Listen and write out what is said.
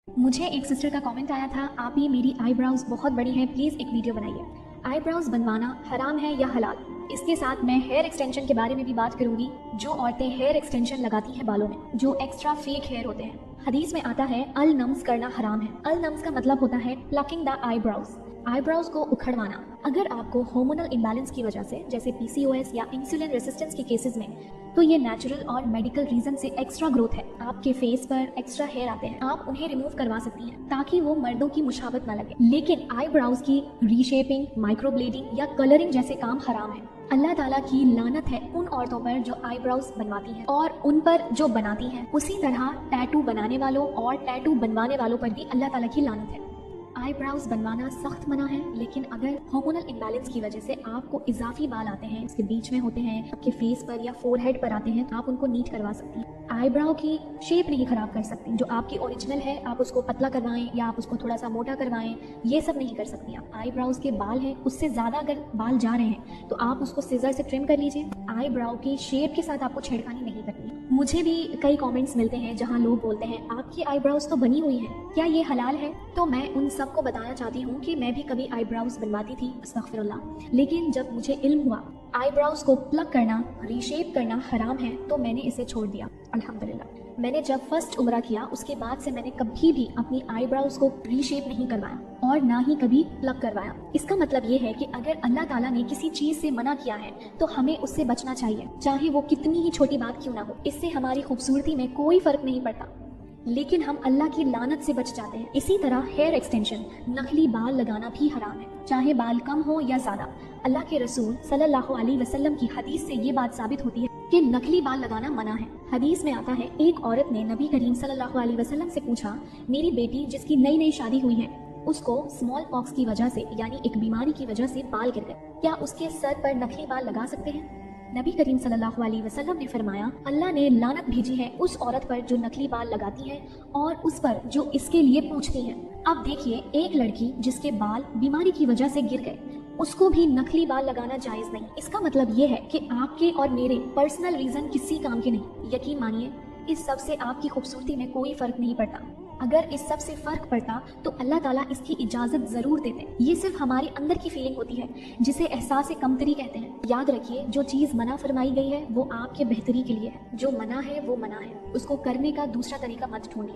मुझे एक सिस्टर का कमेंट आया था, आप ही मेरी आईब्राउज बहुत बड़ी हैं, प्लीज़ एक वीडियो बनाइए। आईब्राउज बनवाना हराम है या हलाल? इसके साथ मैं हेयर एक्सटेंशन के बारे में भी बात करूंगी। जो औरतें हेयर एक्सटेंशन लगाती हैं बालों में, जो एक्स्ट्रा फेक हेयर होते हैं, हदीस में आता है अल नम्स करना हराम है। अल नम्स का मतलब होता है प्लकिंग द आईब्राउज को उखड़वाना। अगर आपको हार्मोनल इम्बैलेंस की वजह से, जैसे पीसीओएस या इंसुलिन रेसिस्टेंस के केसेस में, तो ये नेचुरल और मेडिकल रीजन से एक्स्ट्रा ग्रोथ है, आपके फेस पर एक्स्ट्रा हेयर आते हैं, आप उन्हें रिमूव करवा सकती हैं ताकि वो मर्दों की मुशाबत ना लगे। लेकिन आईब्राउज की रीशेपिंग, माइक्रोब्लेडिंग या कलरिंग जैसे काम हराम है। अल्लाह ताला की लानत है उन औरतों पर जो आईब्राउज बनवाती हैं और उन पर जो बनाती हैं। उसी तरह टैटू बनाने वालों और टैटू बनवाने वालों पर भी अल्लाह ताला की लानत है। आईब्राउज बनवाना सख्त मना है, लेकिन अगर हार्मोनल इम्बैलेंस की वजह से आपको इजाफी बाल आते हैं, इसके बीच में होते हैं, आपके फेस पर या फोरहेड पर आते हैं, तो आप उनको नीट करवा सकती हैं। आईब्राउ की शेप नहीं खराब कर सकती। जो आपकी ओरिजिनल है आप उसको पतला करवाएं या आप उसको थोड़ा सा मोटा करवाएं, ये सब नहीं कर सकती आप। आईब्राउज के बाल हैं, उससे ज्यादा अगर बाल जा रहे हैं तो आप उसको सीजर से ट्रिम कर लीजिए। आईब्राउ की शेप के साथ आपको छेड़खानी नहीं करनी। मुझे भी कई कमेंट्स मिलते हैं जहां लोग बोलते हैं आपकी आईब्राउज तो बनी हुई है, क्या ये हलाल है? तो मैं उन सबको बताना चाहती हूँ कि मैं भी कभी आईब्राउज बनवाती थी, अस्तगफिरुल्लाह। लेकिन जब मुझे इल्म हुआ आईब्राउज को प्लग करना, रीशेप करना हराम है, तो मैंने इसे छोड़ दिया अल्हम्दुलिल्लाह। मैंने जब फर्स्ट उम्रा किया उसके बाद से मैंने कभी भी अपनी आईब्राउज को रीशेप नहीं करवाया और ना ही कभी प्लग करवाया। इसका मतलब ये है कि अगर अल्लाह ताला ने किसी चीज से मना किया है तो हमें उससे बचना चाहिए, चाहे वो कितनी ही छोटी बात क्यों ना हो। इससे हमारी खूबसूरती में कोई फर्क नहीं पड़ता, लेकिन हम अल्लाह की लानत से बच जाते हैं। इसी तरह हेयर एक्सटेंशन, नकली बाल लगाना भी हराम है, चाहे बाल कम हो या ज्यादा। अल्लाह के रसूल सल्लल्लाहु अलैहि वसल्लम की हदीस से ये बात साबित होती है कि नकली बाल लगाना मना है। हदीस में आता है, एक औरत ने नबी करीम सल्लल्लाहु अलैहि वसल्लम से पूछा, मेरी बेटी जिसकी नई नई शादी हुई है, उसको स्मॉल पॉक्स की वजह से यानी एक बीमारी की वजह से बाल गिर गए, क्या उसके सर पर नकली बाल लगा सकते हैं? नबी करीम सल्लल्लाहु अलैहि वसल्लम ने फरमाया, अल्लाह ने लानत भेजी है उस औरत पर जो नकली बाल लगाती है और उस पर जो इसके लिए पूछती है। अब देखिए, एक लड़की जिसके बाल बीमारी की वजह से गिर गए, उसको भी नकली बाल लगाना जायज नहीं। इसका मतलब ये है कि आपके और मेरे पर्सनल रीजन किसी काम के नहीं। यकीन मानिए, इस सब से आपकी खूबसूरती में कोई फर्क नहीं पड़ता। अगर इस सब से फर्क पड़ता तो अल्लाह ताला इसकी इजाजत जरूर देते। ये सिर्फ हमारे अंदर की फीलिंग होती है जिसे एहसास कमतरी कहते हैं। याद रखिए, जो चीज मना फरमाई गई है वो आपके बेहतरी के लिए है। जो मना है वो मना है, उसको करने का दूसरा तरीका मत ढूंढिए।